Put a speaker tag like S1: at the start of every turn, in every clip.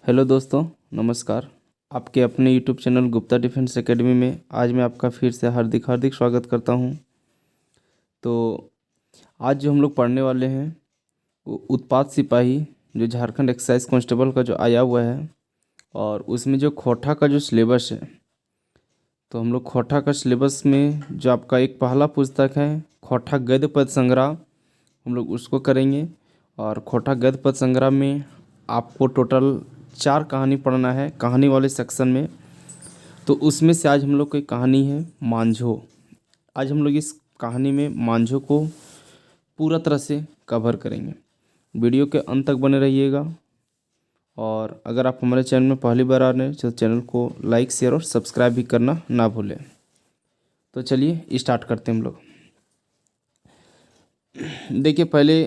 S1: Hello दोस्तों, नमस्कार। आपके अपने YouTube channel Gupta defence academy में आज मैं आपका फिर से हार्दिक हार्दिक स्वागत करता हूं। तो आज जो हम लोग पढ़ने वाले हैं वो उत्पाद सिपाही, जो झारखंड एक्साइज कांस्टेबल का जो आया हुआ है, और उसमें जो खोटा का जो सिलेबस है, तो हम लोग खोटा का सिलेबस में जो आपका एक पहला पुस्तक है खोटा गद्य पद संग्रह, हम लोग उसको करेंगे। और खोटा गद्य पद संग्रह में आपको टोटल 4 कहानी पढ़ना है कहानी वाले सेक्शन में। तो उसमें से आज हम लोग की कहानी है मांझो। आज हम लोग इस कहानी में मांझो को पूरा तरह से कवर करेंगे। वीडियो के अंत तक बने रहिएगा। और अगर आप हमारे चैनल में पहली बार आ रहे हैं तो चैनल को लाइक, शेयर और सब्सक्राइब भी करना ना भूलें। तो चलिए स्टार्ट करते हैं हम लोग। देखिए, पहले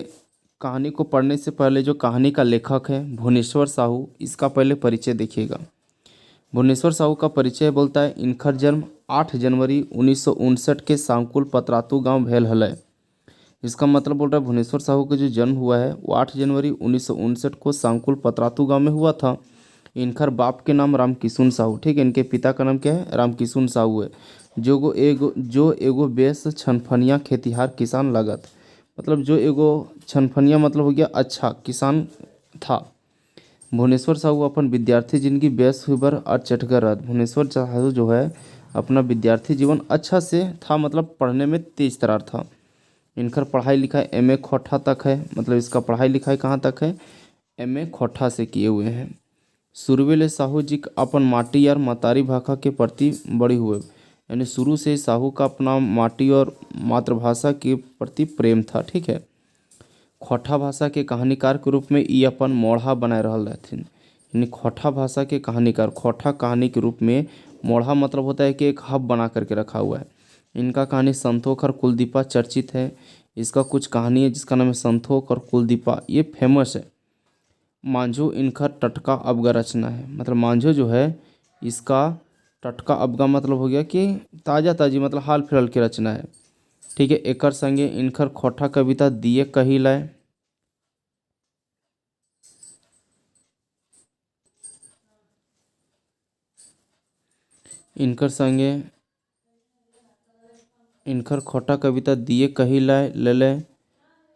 S1: कहानी को पढ़ने से पहले जो कहानी का लेखक है भुवनेश्वर साहू, इसका पहले परिचय देखिएगा। भुवनेश्वर साहू का परिचय बोलता है, इनकर जन्म 8 जनवरी 1959 के सांकुल पतरातू गांव भेल हलय। इसका मतलब बोल रहा है भुवनेश्वर साहू का जो जन्म हुआ है वो 8 जनवरी 1959 को सांकुल पतरातू गांव में हुआ था। इनकर बाप के नाम रामकिशुन साहू, ठीक है, इनके पिता का नाम क्या है, रामकिशुन साहू है। जो एगो बेस छनफनिया खेतिहार किसान लागत, मतलब जो एगो छनफनिया मतलब हो गया अच्छा किसान था। भुवनेश्वर साहू अपन विद्यार्थी जिंदगी बेस हुबर और चटकर रहत। भुवनेश्वर साहू जो है अपना विद्यार्थी जीवन अच्छा से था, मतलब पढ़ने में तेज तरार था। इनकर पढ़ाई लिखाई एमए खोटा तक है, मतलब इसका पढ़ाई लिखाई कहाँ तक है, एमए खोटा से किए हुए हैं। शुरुए साहू जी अपन माटी और मतारी भाषा के प्रति बड़ी हुए, यानी शुरू से साहू का अपना माटी और मातृभाषा के प्रति प्रेम था, ठीक है। खोटा भाषा के कहानीकार के रूप में ये अपन मोढ़ा बनाए रहल रहथिन, यानी खोटा भाषा के कहानीकार। खोटा कहानी के रूप में मोढ़ा मतलब होता है कि एक हब बना करके रखा हुआ है। इनका कहानी संतोख और कुलदीपा चर्चित है। इसका कुछ कहानी है जिसका नाम है संतोख और कुलदीपा, ये फेमस है। मांझो इनका टटका अबगा रचना है, मतलब मांझो जो है इसका टटका अबगा मतलब हो गया कि ताज़ा ताज़ी, मतलब हाल फिलहाल की रचना है, ठीक है। एकर संगे इनकर खोटा कविता दिए कहिलाय। इनकर संगे इनकर खोटा कविता दिए कहिलाय ललय,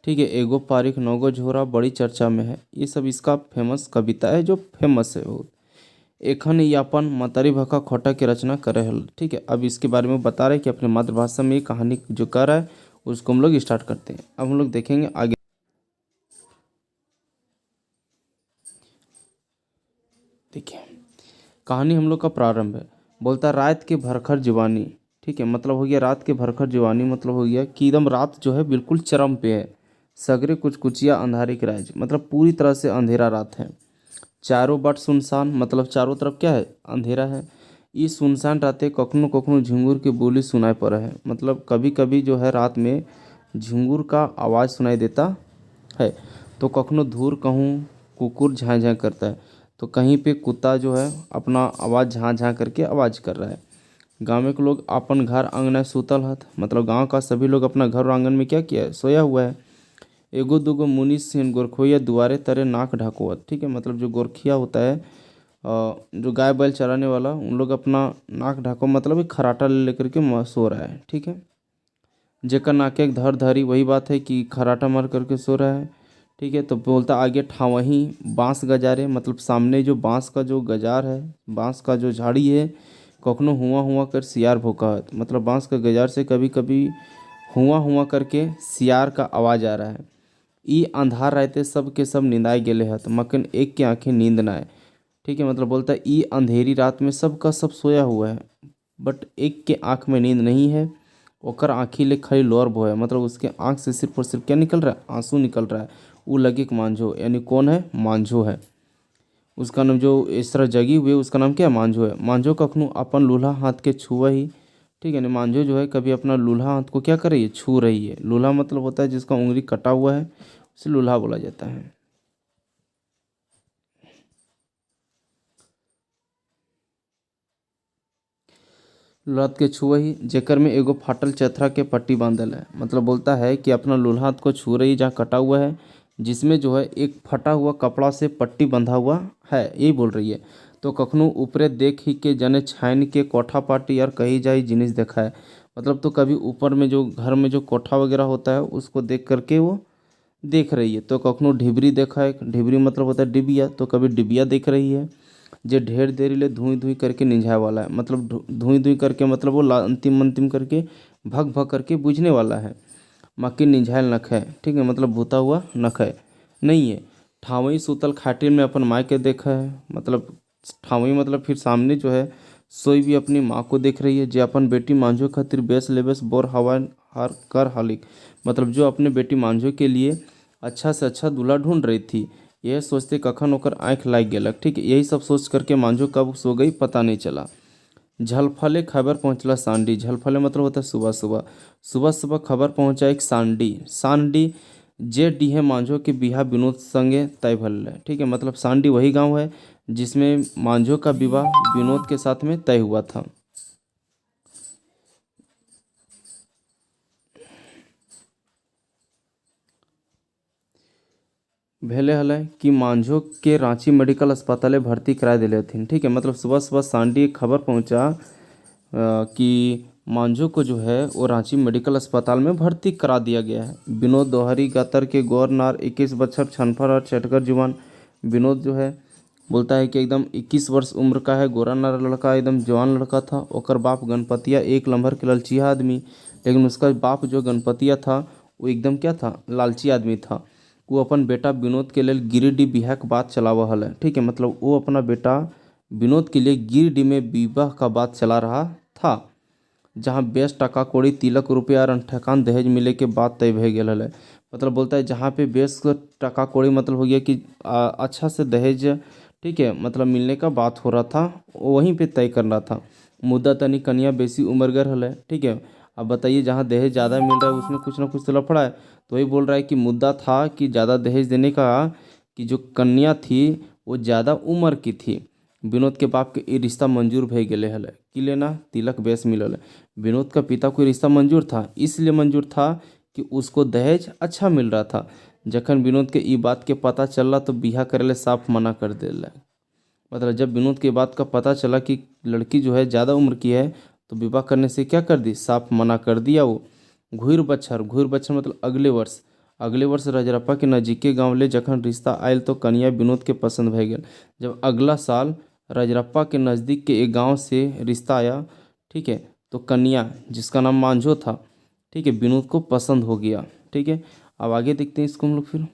S1: ठीक है। एगो पारिख नौगो झोरा बड़ी चर्चा में है। ये सब इसका फेमस कविता है, जो फेमस है बहुत। एखन यापन मतारी भाषा खोटा की रचना करे हल, ठीक है। अब इसके बारे में बता रहे हैं कि अपने मातृभाषा में ये कहानी जो कर रहा है उसको हम लोग स्टार्ट करते हैं। अब हम लोग देखेंगे आगे। देखिए, कहानी हम लोग का प्रारंभ है। बोलता रात के भरखर जवानी, ठीक है, मतलब हो गया रात के भरखर जवानी, मतलब हो गया कि एकदम रात जो है बिल्कुल चरम पे है। सगरे कुछ कुचिया अंधारे के राज, मतलब पूरी तरह से अंधेरा रात है। चारों बट सुनसान, मतलब चारों तरफ क्या है, अंधेरा है। ये सुनसान रातें कखनो कखनो झिंगुर की बोली सुनाई पड़ा है, मतलब कभी कभी जो है रात में झिंगुर का आवाज़ सुनाई देता है। तो कखनो धूर कहूँ कुकुर झाँ झाँ करता है, तो कहीं पे कुत्ता जो है अपना आवाज़ झाँ झाँ करके आवाज़ कर रहा है। गाँव के लोग अपन घर आंगन सूतल हत, मतलब गांव का सभी लोग अपना घर और आंगन में क्या किया है, सोया हुआ है। एगो दूगो मुनि सेन गोरखोया दुआरे तरे नाक ढकोवत, ठीक है, मतलब जो गोरखिया होता है जो गाय बैल चराने वाला, उन लोग अपना नाक ढको मतलब एक खराटा ले लेकर के सो रहा है, ठीक है। जेकर नाके एक धर धरी, वही बात है कि खराटा मार करके सो रहा है, ठीक है। तो बोलता आगे ठावही बांस गजारे, मतलब सामने जो बांस का जो गजार है, बांस का जो झाड़ी है, कखनो हुआ हुआ कर सियार भोंकावत, मतलब बांस का गजार से कभी कभी हुआ हुआ करके सियार का आवाज़ आ रहा है। ई अंधार रहते सब के सब निंदाए गेले हत, मकन एक की आंखें नींद ना आए, ठीक है। मतलब बोलता है ई अंधेरी रात में सब का सब सोया हुआ है, बट एक के आंख में नींद नहीं है। ओकर आँखी ले खाली लोर भो है, मतलब उसके आंख से सिर्फ और सिर्फ क्या निकल रहा है, आंसू निकल रहा है। वो लगे कि मांझो, यानी कौन है, मांझो है। उसका नाम जो इस तरह जगी हुई है उसका नाम क्या है, मांझो है। मांझो कखनू अपन लूल्हा हाथ के छुआ ही, ठीक है, यानी मांझो जो है कभी अपना लूल्हा हाथ को क्या कर रही है, छू रही है। लूल्हा मतलब होता है जिसका उंगली कटा हुआ है, उसे लूल्हा बोला जाता है। लत के छुआ ही जेकर में एगो फाटल चथरा के पट्टी बांधल है, मतलब बोलता है कि अपना लूल्हा हाथ को छू रही जहाँ कटा हुआ है, जिसमें जो है एक फटा हुआ कपड़ा से पट्टी बंधा हुआ है, यही बोल रही है। तो कखनू ऊपरे देख ही के जने छाइन के कोठा पाटी यार कही जाई जिनिस देखा है। मतलब तो कभी ऊपर में जो घर में जो कोठा वगैरह होता है उसको देख करके वो देख रही है। तो कखनू ढिबरी देखा है, ढिबरी मतलब होता है डिबिया, तो कभी डिबिया देख रही है। जे ढेर देरी ले धुई धुई करके निंझाए वाला है, मतलब धुई धुई करके मतलब वो अंतिम अंतिम करके भग भग करके बुझने वाला है। मक्की निंझायल नख है, ठीक है, मतलब भूता हुआ नख है नहीं है। ठावई सूतल खाटिल में अपन माँ के देखा है, मतलब ठावई मतलब फिर सामने जो है सोई भी अपनी माँ को देख रही है। जे अपन बेटी मांझो खातिर बेस लेबेस बोर हवा हार कर हालिक, मतलब जो अपने बेटी मांझो के लिए अच्छा से अच्छा दूल्हा ढूंढ रही थी। यह सोचते कखन ओकर आँख लाग गेलक, ठीक है, यही सब सोच करके मांझो कब सो गई पता नहीं चला। झलफले खबर पहुंचला सांडी, झलफले मतलब होता है सुबह सुबह। सुबह सुबह खबर पहुंचा एक सांडी, सांडी जे डीहे मांझो के बिहा विनोद संगे तय भल है, ठीक है, मतलब सांडी वही गांव है जिसमें मांझो का विवाह विनोद के साथ में तय हुआ था। भेले हलै कि मांझो के रांची मेडिकल अस्पताल भर्ती करा दिले हथिन, ठीक है, मतलब सुबह सुबह सांडी एक खबर पहुंचा कि मांझो को जो है वो रांची मेडिकल अस्पताल में भर्ती करा दिया गया है। विनोद दोहरी गातर के गौर नार 21 बछर छनफर और चटकर जुबान। विनोद जो है बोलता है कि एकदम 21 वर्ष उम्र का है, गोरा नार लड़का, एकदम जवान लड़का था। ओकर बाप गणपतिया एक लम्भर के ललचिया आदमी, लेकिन उसका बाप जो गणपतिया था वो एकदम क्या था, लालची आदमी था। वो अपन बेटा विनोद के लिए गिरिडीह बिहा के बात चलावा हल है, ठीक है, मतलब वो अपना बेटा विनोद के लिए गिरिडीह में विवाह का बात चला रहा था, जहाँ बेस टका कौड़ी तिलक रुपया और ठकान दहेज मिले के बात तय भे गेल है। मतलब बोलता है जहाँ पे बेस टका कौड़ी मतलब हो गया कि अच्छा से दहेज, ठीक है, मतलब मिलने का बात हो रहा था, वहीं पे तय करना था। मुद्दा तनी कनिया बेसी उम्रगर है, ठीक है। अब बताइए जहाँ दहेज ज़्यादा मिल रहा है उसमें कुछ ना कुछ तो लफड़ा है। तो वही बोल रहा है कि मुद्दा था कि ज़्यादा दहेज देने का, कि जो कन्या थी वो ज़्यादा उम्र की थी। विनोद के बाप के ये रिश्ता मंजूर भे गेले हले कि लेना तिलक बेस मिलल है। विनोद का पिता को ये रिश्ता मंजूर था, इसलिए मंजूर था कि उसको दहेज अच्छा मिल रहा था। जखन विनोद के ई बात के पता चलला तो बिहा करे साफ मना कर देला। मतलब जब विनोद के बात का पता चला कि लड़की जो है ज़्यादा उम्र की है तो विवाह करने से क्या कर दी, साफ मना कर दिया वो। घुर बच्छर मतलब अगले वर्ष रजरप्पा के नजीके गांव ले जखन रिश्ता आयल तो कन्या विनोद के पसंद भय गेल। जब अगला साल रजरप्पा के नज़दीक के एक गांव से रिश्ता आया, ठीक है, तो कन्या जिसका नाम मांझो था, ठीक है, विनोद को पसंद हो गया, ठीक है। अब आगे देखते हैं इसको हम लोग फिर।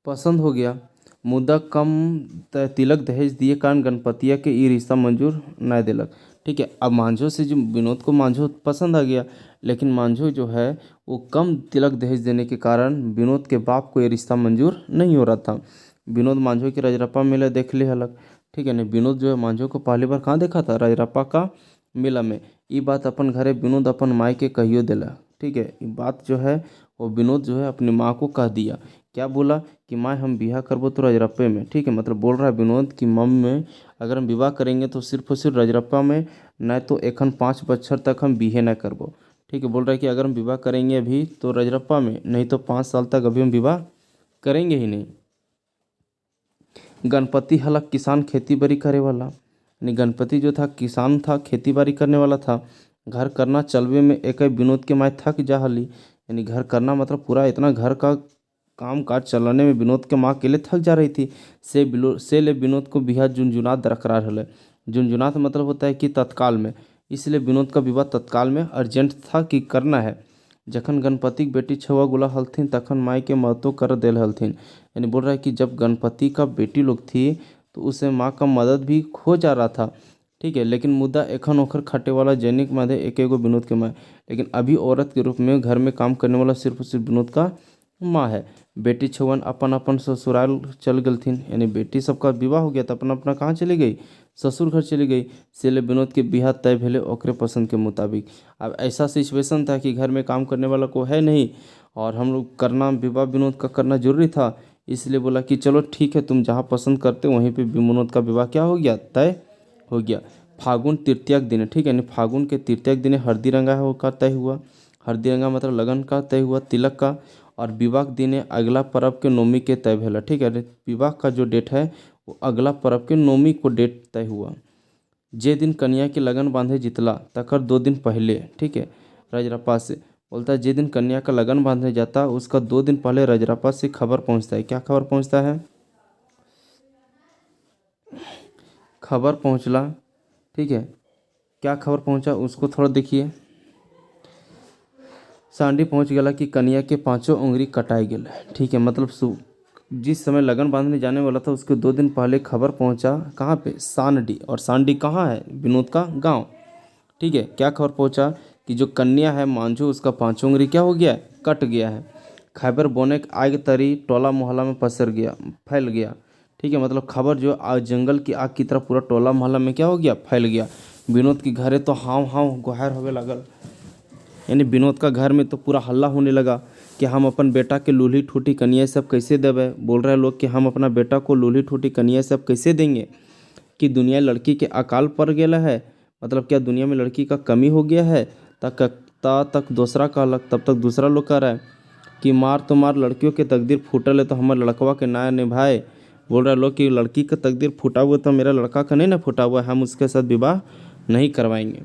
S1: पसंद हो गया, मुद्दा कम तिलक दहेज दिए कारण गणपतिया के ई रिश्ता मंजूर न दिलक, ठीक है। अब मांझो से जो विनोद को मांझो पसंद आ गया, लेकिन मांझो जो है वो कम तिलक दहेज देने के कारण विनोद के बाप को ये रिश्ता मंजूर नहीं हो रहा था। विनोद मांझो के रजरप्पा मेला देख ले हलक, ठीक है ना। विनोद जो है मांझो को पहली बार कहाँ देखा था, रजरप्पा का मेला में। ये बात अपन घरे विनोद अपन माई के कहियो दिला, ठीक है। ये बात जो है वो विनोद जो है अपनी माँ को कह दिया। क्या बोला कि माँ हम बिहा करबो तो रजरप्पे में, ठीक है, मतलब बोल रहा है विनोद कि मम्मी में अगर हम विवाह करेंगे तो सिर्फ और सिर्फ रजरप्पा में, न तो एखन 5 बछर तक हम बिहे न करबो, ठीक है। बोल रहा है कि अगर हम विवाह करेंगे अभी तो रजरप्पा में, नहीं तो 5 साल तक अभी हम विवाह करेंगे ही नहीं। गणपति हला किसान खेती बाड़ी करे वाला, यानी गणपति जो था किसान था, खेती बाड़ी करने वाला था। घर करना चलवे में एक विनोद के माए थक जा हली, यानी घर करना मतलब पूरा इतना घर का काम काज चलाने में विनोद के माँ अकेले थक जा रही थी। से ले विनोद को बिहा झुंझुनात दरकरार हले। झुंझुनात मतलब होता है कि तत्काल में, इसलिए विनोद का विवाह तत्काल में अर्जेंट था कि करना है। जखन गणपति के बेटी छुआ गुला हलथिन तखन माई के महत्व कर देल हलथिन, यानी बोल रहा है कि जब गणपति का बेटी लोग थी तो उसे माँ का मदद भी खो जा रहा था, ठीक है। लेकिन मुद्दा एखन ओखर खटे वाला जैनिक मध्य एक एगो विनोद के माँ, लेकिन अभी औरत के रूप में घर में काम करने वाला सिर्फ और सिर्फ विनोद का माँ है। बेटी छुअन अपन अपन ससुराल चल गलथिन, यानी बेटी सबका विवाह हो गया तो अपना अपना कहाँ चली गई, ससुर घर चली गई। से ले विनोद के बिहा तय भेले ओकरे पसंद के मुताबिक। अब ऐसा सिचुएशन था कि घर में काम करने वाला को है नहीं और हम लोग करना विवाह विनोद का करना जरूरी था, इसलिए बोला कि चलो ठीक है तुम जहाँ पसंद करते हो वहीं पे विनोद का विवाह क्या हो गया, तय हो गया। फागुन तृतीया के दिन, ठीक है, यानी फागुन के तृतीया के दिन हल्दी रंगा है वो का तय हुआ। हल्दी रंगा मतलब लगन का तय हुआ, तिलक का। और विवाह के दिन अगला पर्व के नौमी के तय भेला, ठीक है। विवाह का जो डेट है वो अगला पर्व के नौमी को डेट तय हुआ। जे दिन कन्या के लगन बांधे जितला तकर 2 दिन पहले, ठीक है, रजरप्पा से बोलता है जे दिन कन्या का लगन बांधे जाता उसका 2 दिन पहले रजरप्पा से खबर पहुंचता है। क्या खबर पहुंचता है? खबर पहुंचला, ठीक है। क्या खबर पहुंचा उसको थोड़ा देखिए। सांडी पहुंच गया कि कन्या के 5 उंगली कटाई गए, ठीक है। मतलब जिस समय लगन बांधने जाने वाला था उसके 2 दिन पहले खबर पहुंचा कहाँ पे? सांडी। और सांडी कहाँ है? विनोद का गांव, ठीक है। क्या खबर पहुंचा कि जो कन्या है मांझू उसका 5 उंगली क्या हो गया है? कट गया है। खैबर बोने के आग तरी टोला मोहल्ला में पसर गया, फैल गया, ठीक है। मतलब खबर जो आग जंगल की आग की तरह पूरा टोला मोहल्ला में क्या हो गया? फैल गया। विनोद के घरे तो हाव हाव गुहार होवे लगल, यानी विनोद का घर में तो पूरा हल्ला होने लगा कि हम अपन बेटा के लूल्ही ठूठी कन्या सब कैसे देवे। बोल रहे लोग कि हम अपना बेटा को लूल्ही ठूठी कन्या सब कैसे देंगे, कि दुनिया लड़की के अकाल पड़ गया है। मतलब क्या दुनिया में लड़की का कमी हो गया है? तक दूसरा कहलक, तब तक दूसरा लोग कह रहा है कि मार तो मार, लड़कियों के तकदीर फूटल है तो हमारे लड़कवा के ना निभाए। बोल रहे लोग कि लड़की का तकदीर फूटा हुआ तो मेरा लड़का का नहीं ना फूटा हुआ है, हम उसके साथ विवाह नहीं करवाएंगे,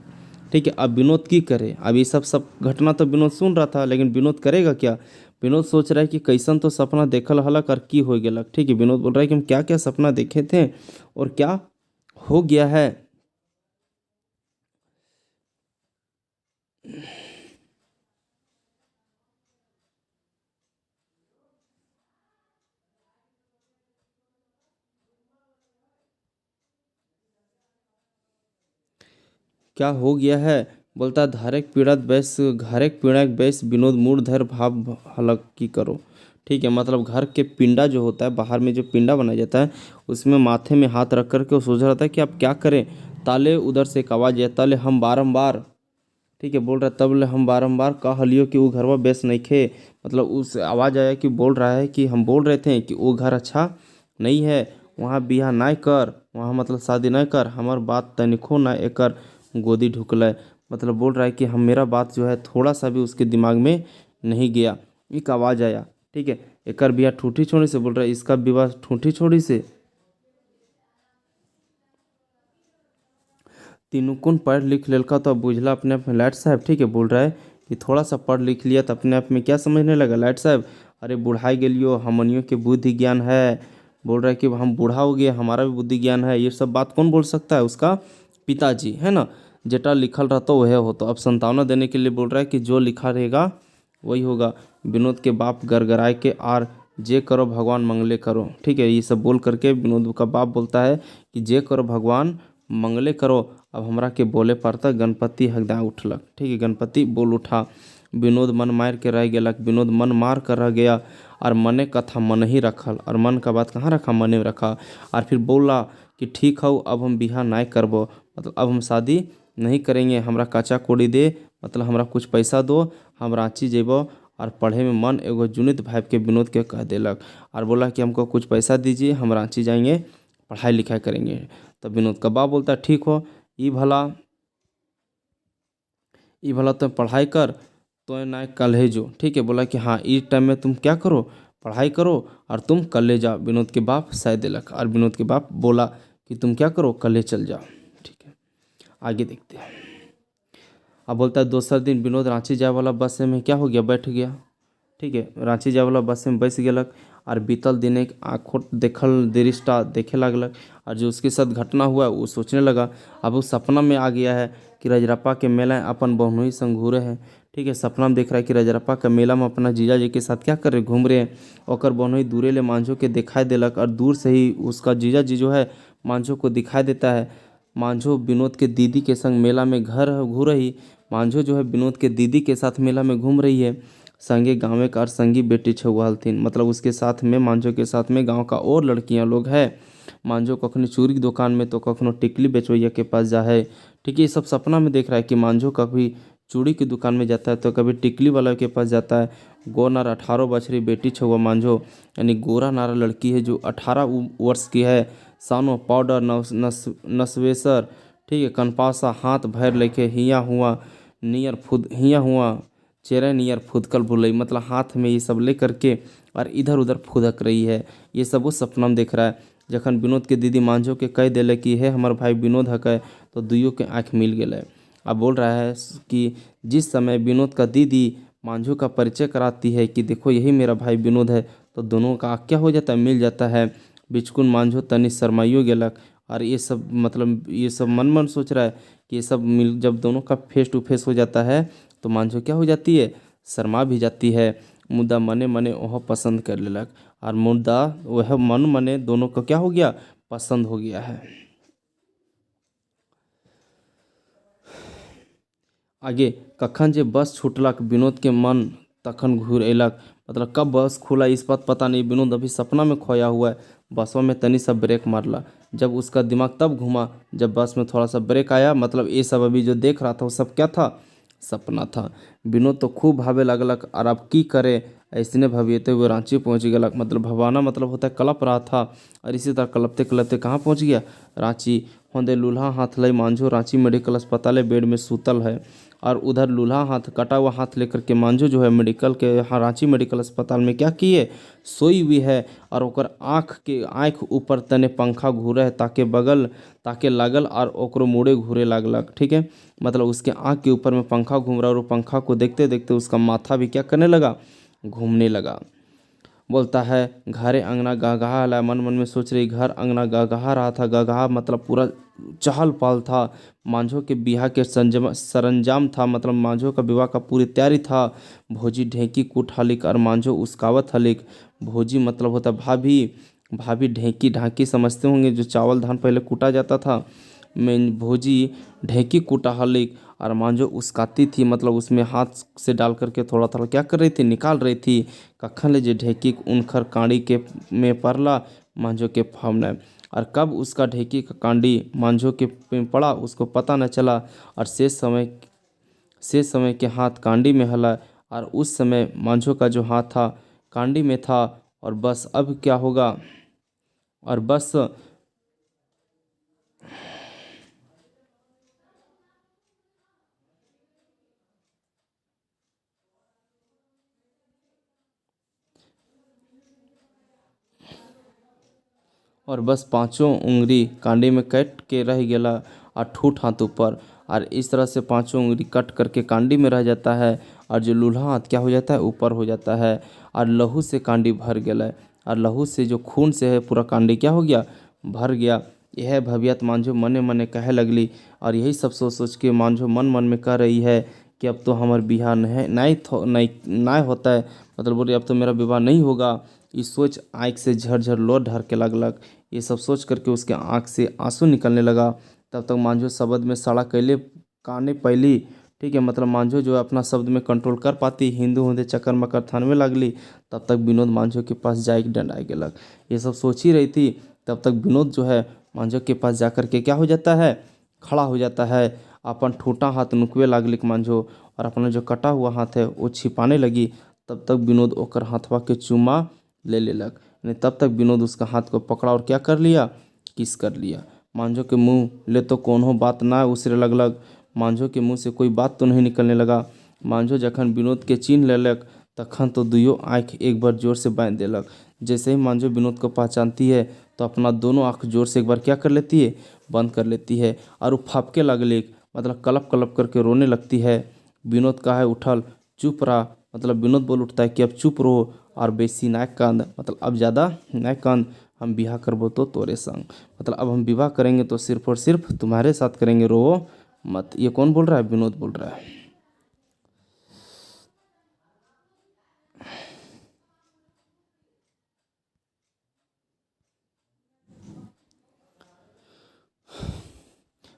S1: ठीक है। अब विनोद की करे? अब ये सब घटना तो विनोद सुन रहा था, लेकिन विनोद करेगा क्या? विनोद सोच रहा है कि कैसन तो सपना देखल हलक और की हो गया, ठीक है। विनोद बोल रहा है कि हम क्या क्या सपना देखे थे और क्या हो गया है। क्या हो गया है? बोलता धारक पीड़त बैस, घारक पीड़क बैस विनोद मूड धैर्य भाव हलक की करो, ठीक है। मतलब घर के पिंडा जो होता है, बाहर में जो पिंडा बनाया जाता है उसमें माथे में हाथ रख करके वो सोच रहा था कि अब क्या करें। ताले उधर से एक आवाज़ है, ताले हम बारंबार, ठीक है, बोल रहा है तब ले हम बारंबार कह लियो कि वो घरवा बेस नहीं खे। मतलब उस आवाज़ आया कि बोल रहा है कि हम बोल रहे थे कि वो घर अच्छा नहीं है, वहाँ बियाह ना कर, वहाँ मतलब शादी ना कर, हमार बात तनिको ना एकर गोदी ढुकल। मतलब बोल रहा है कि हम मेरा बात जो है थोड़ा सा भी उसके दिमाग में नहीं गया। एक आवाज़ आया, ठीक है, एकर बियाह ठूठी छोड़ी से, बोल रहा है इसका विवाह ठूठी छोड़ी से। तीनों कौन पढ़ लिख लेलका तो अब बुझला अपने आप में लाट साहब, ठीक है। बोल रहा है कि थोड़ा सा पढ़ लिख लिया तो अपने आप में क्या समझने लगा लाट साहब? अरे बुढ़ाई गेलियो, हमनियों के बुद्धि ज्ञान है। बोल रहा है कि हम बूढ़ा हो गए, हमारा भी बुद्धि ज्ञान है। ये सब बात कौन बोल सकता है? उसका पिताजी, है ना। जेटा लिखल रहता वह हो, तो अब संतावना देने के लिए बोल रहा है कि जो लिखा रहेगा वही होगा। विनोद के बाप गड़गड़ाए के आर जे करो भगवान मंगले करो, ठीक है। ये सब बोल करके विनोद का बाप बोलता है कि जे करो भगवान मंगले करो। अब हमरा के बोले पड़ता, गणपति हकदा उठलक, ठीक है। गणपति बोल उठा। विनोद मन मार के रह गया, विनोद मन मार कर रह गया और मने कथा मन ही रखल, और मन का बात कहाँ रखा? मने में रखा। और फिर बोला कि ठीक हो अब हम बिहा नहीं करबो, मतलब अब हम शादी नहीं करेंगे, हमरा कच्चा कोड़ी दे, मतलब हमरा कुछ पैसा दो, हम रांची जेबो और पढ़े में मन। एगो जुनित भाई के विनोद के कह देलक और बोला कि हमको कुछ पैसा दीजिए, हम रांची जाएंगे, पढ़ाई लिखाई करेंगे। तब विनोद का बाप बोलता है ठीक हो, ई भला तो पढ़ाई कर, तो ना कॉलेज जो, ठीक है। बोला कि हाँ इस टाइम में तुम क्या करो, पढ़ाई करो और तुम कॉलेज जाओ। विनोद के बाप सह दिलक और विनोद के बाप बोला कि तुम क्या करो, कॉलेज चल जाओ, ठीक है। आगे देखते हैं। अब बोलता है दूसरा दिन विनोद रांची जाए वाला बस में क्या हो गया? बैठ गया, ठीक है। रांची जाए वाला बस में बैस गेलक और बीतल दिन एक आँखों देखल दृष्टा देखे लगलक और जो उसके साथ घटना हुआ वो सोचने लगा। अब वो सपना में आ गया है कि रजरप्पा के मेला अपन बहनोई संग घूरे हैं, ठीक है। सपना में देख रहा है कि रजरप्पा का मेला में अपना जीजा जी के साथ क्या कर रहे, घूम रहे हैं। और बहनोई दूरे ले मांझो के दिखाई देलक और दूर से ही उसका जीजा जी जो है मांझो को दिखाई देता है। मांझो विनोद के दीदी के संग मेला में घर घूम रही। मांझो जो है विनोद के दीदी के साथ मेला में घूम रही है। संगे गाँव का और संगी बेटी छुआलथिन, मतलब उसके साथ में मांझो के साथ में गांव का और लड़कियां लोग है। मांझो कखनो चूड़ी की दुकान में तो कखनो टिकली बेचवैया के पास जा है, ठीक है। ये सब सपना में देख रहा है कि मांझो कभी चूड़ी की दुकान में जाता है तो कभी टिकली वाला के पास जाता है। गो नार 18 बछरी बेटी छुआ मांझो, यानी गोरा नारा लड़की है जो 18 वर्ष की है। सानो पाउडर नसवेसर, ठीक है। कनपासा हाथ भैर लेके हिया हुआ चेहरे नियर फुदकल भुलई, मतलब हाथ में ये सब ले करके और इधर उधर फुदक रही है। ये सब वो सपना में देख रहा है। जखन विनोद के दीदी मांझो के कह दिले कि हे हमार भाई विनोद हकै, तो दुइयों के आँख मिल गए। अब बोल रहा है कि जिस समय विनोद का दीदी मांझो का परिचय कराती है कि देखो यही मेरा भाई विनोद है, तो दोनों का आँख क्या हो जाता है, मिल जाता है। बिचकुन मांझो तनी शर्माइयो गेलक और ये सब मतलब ये सब मन मन सोच रहा है कि ये सब मिल जब दोनों का फेस टू फेस हो जाता है तो मांझो क्या हो जाती है, शर्मा भी जाती है। मुद्दा मने मने वह पसंद कर लेलक और मुद्दा वह मन मने दोनों को क्या हो गया, पसंद हो गया है। आगे कखन जे बस छूटलक विनोद के मन तखन घूर अयलक, मतलब कब बस खुला इस बात पता नहीं। विनोद अभी सपना में खोया हुआ है। बसों में तनी सा ब्रेक मारला, जब उसका दिमाग तब घूमा जब बस में थोड़ा सा ब्रेक आया, मतलब ये सब अभी जो देख रहा था वो सब क्या था, सपना था। विनोद तो खूब भावे लगलक और अब की करे ऐसने भवियते हुए रांची पहुंच गलक, मतलब भवाना मतलब होता है कलप रहा था और इसी तरह कलपते कलपते कहाँ पहुंच गया, रांची। होंदे लूल्हा हाथ लई मांझो रांची मेडिकल अस्पताल बेड में सूतल है और उधर लूल्हा हाथ कटा हुआ हाथ लेकर के मांझो जो है मेडिकल के यहाँ रांची मेडिकल अस्पताल में क्या किए, सोई हुई है। और ओकर आँख ऊपर तने पंखा घूरे है ताके लागल और ओकरो मुड़े घूरे लागलक। ठीक है, मतलब उसके आँख के ऊपर में पंखा घूम रहा और वो पंखा को देखते देखते उसका माथा भी क्या करने लगा, घूमने लगा। बोलता है घरे अंगना गहगहा ला, मन मन में सोच रही घर अंगना गहगहा रहा था। गहगहा मतलब पूरा चहल पहल था। मांझो के बियाह के सरंजाम था, मतलब मांझो का विवाह का पूरी तैयारी था। भोजी ढेंकी कूट हलिक और मांझो उसकावत हलिक। भोजी मतलब होता भाभी, भाभी ढेंकी ढाकी समझते होंगे, जो चावल धान पहले कूटा जाता था। मैं भोजी ढेंकी कूटा हलिक और मांझो उसकाती थी, मतलब उसमें हाथ से डाल करके थोड़ा थोड़ा क्या कर रही थी, निकाल रही थी। कखन ले जे ढेकी उनखर कांडी के में पड़ला मांझो के फावने, और कब उसका ढेकी का कांडी मांझो के में पड़ा उसको पता न चला। और शेष समय के हाथ कांडी में हला और उस समय मांझो का जो हाथ था कांडी में था। और बस अब क्या होगा, और बस पांचों उंगली कांडी में कट के रह गया और ठूठ हाथ ऊपर। और इस तरह से पांचों उंगली कट करके कांडी में रह जाता है और जो लूल्हा हाथ क्या हो जाता है, ऊपर हो जाता है। और लहू से कांडी भर गया और लहू से जो खून से है पूरा कांडी क्या हो गया, भर गया। यह भवियत मांझो मने मने कहे लगली और यही सब सोच सोच के मांझो मन मन में कह रही है कि अब तो हमार बिहार नहीं होता है, मतलब बोले अब तो मेरा विवाह नहीं होगा। इस सोच आँख से झरझर लोर ढर के लगलक। ये सब सोच करके उसके आँख से आंसू निकलने लगा। तब तक मांझो शब्द में सड़ा कैले काने पहली। ठीक है, मतलब मांझो जो है अपना शब्द में कंट्रोल कर पाती, हिंदू होंदे चक्कर मकर थानवे लगली। तब तक विनोद मांझो के पास जाए डंडाए गेलक। ये सब सोच ही रही थी, तब तक विनोद जो है मांझो के पास जा के क्या हो जाता है, खड़ा हो जाता है। अपन ठूटा हाथ नुकवे लागलिक मांझो और अपना जो कटा हुआ हाथ है वो छिपाने लगी। तब तक विनोद ओकर हाथवा के चूमा ले लेलक। तब तक विनोद उसका हाथ को पकड़ा और क्या कर लिया, किस कर लिया। मांझो के मुंह ले तो कोनो बात ना उसरे लगलग। मांझो के मुंह से कोई बात तो नहीं निकलने लगा। मांझो जखन विनोद के चिन्ह लेलक तखन तो दुइयों आँख एक बार जोर से बांध देलक। जैसे ही मांझो विनोद को पहचानती है तो अपना दोनों आँख जोर से एक बार क्या कर लेती है, बंद कर लेती है और वो फापके लगले, मतलब कलप कलप करके रोने लगती है। विनोद का है उठल, चुप रहा, मतलब विनोद बोल उठता है कि अब चुप रहो और बेसी ना कांद, मतलब अब ज़्यादा ना कांद, हम विवाह करबो तो तोरे संग, मतलब अब हम विवाह करेंगे तो सिर्फ और सिर्फ तुम्हारे साथ करेंगे, रो मत। ये कौन बोल रहा है, विनोद बोल रहा है।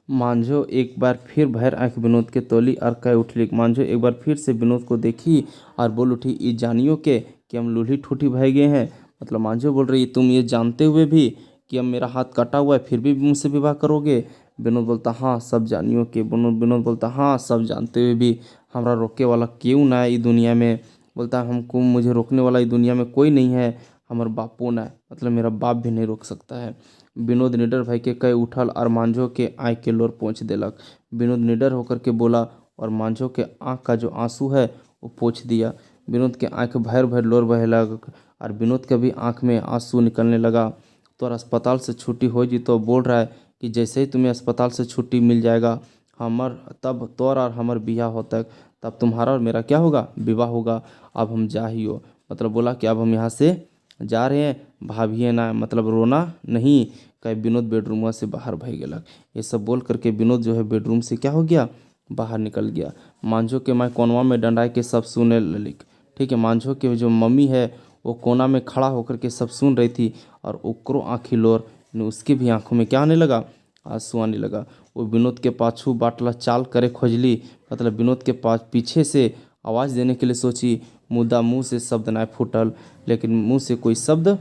S1: मांझो एक बार फिर भैर आंख विनोद के तोली और कह उठली। मांझो एक बार फिर से विनोद को देखी और बोल उठी, ये जानियो के कि हम लूल्ही ठूठी भय गए हैं। मतलब मांझो बोल रही तुम ये जानते हुए भी कि अब मेरा हाथ कटा हुआ है फिर भी मुझसे विवाह करोगे। विनोद बोलता हाँ सब जानियो के। विनोद बोलता हाँ सब जानते हुए भी हमारा रोके वाला क्यों ना है इस दुनिया में। बोलता हमको मुझे रोकने वाला इस दुनिया में कोई नहीं है, हमारे बापो ना है, मतलब मेरा बाप भी नहीं रोक सकता है। विनोद निडर भय के कई उठल और मांझो के आँख के लोर पोंछ देलक। विनोद निडर होकर के बोला और मांझो के आँख का जो आंसू है वो पोंछ दिया। विनोद के आँख भर भर लोर बहे लग और विनोद के भी आँख में आंसू निकलने लगा। तो और अस्पताल से छुट्टी हो जी तो बोल रहा है कि जैसे ही तुम्हें अस्पताल से छुट्टी मिल जाएगा हमर तब तोर और हमर बियाह होता, तब तुम्हारा और मेरा क्या होगा, विवाह होगा। अब हम जा ही हो, मतलब बोला कि अब हम यहाँ से जा रहे हैं, भाभिए ना, मतलब रोना नहीं। कहे विनोद बेडरूम से बाहर भाग गेलक। ये सब बोल करके विनोद जो है बेडरूम से क्या हो गया, बाहर निकल गया। मांझो के माँ कोनवा में डंडाए के सब सुने ललिक। ठीक है, मांझो के जो मम्मी है वो कोना में खड़ा होकर के सब सुन रही थी और ओकरो आँखी लोर ने उसकी भी आंखों में क्या आने लगा, आंसू आने लगा। वो विनोद के पाछू बाटला चाल करे खोजली, मतलब विनोद के पास पीछे से आवाज़ देने के लिए सोची, मुद्दा मुंह से शब्द ना फूटल, लेकिन मुंह से कोई शब्द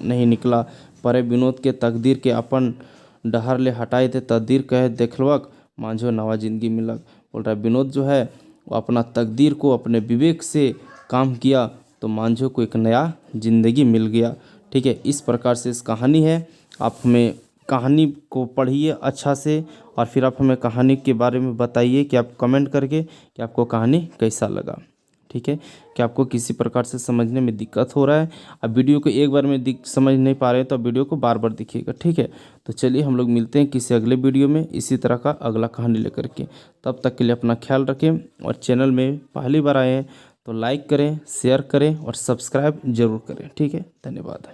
S1: नहीं निकला। परे विनोद के तकदीर के अपन डहर ले हटाए थे, तकदीर कहे देखलवक मांझो नवा जिंदगी मिलक। बोल रहा है विनोद जो है वो अपना तकदीर को अपने विवेक से काम किया तो मांझो को एक नया जिंदगी मिल गया। ठीक है, इस प्रकार से इस कहानी है। आप हमें कहानी को पढ़िए अच्छा से और फिर आप हमें कहानी के बारे में बताइए कि आप कमेंट करके कि आपको कहानी कैसा लगा। ठीक है, कि आपको किसी प्रकार से समझने में दिक्कत हो रहा है, अब वीडियो को एक बार में समझ नहीं पा रहे हैं तो अब वीडियो को बार बार देखिएगा। ठीक है, तो चलिए हम लोग मिलते हैं किसी अगले वीडियो में इसी तरह का अगला कहानी लेकर के। तब तक के लिए अपना ख्याल रखें और चैनल में पहली बार आए हैं तो लाइक करें, शेयर करें और सब्सक्राइब जरूर करें। ठीक है, धन्यवाद।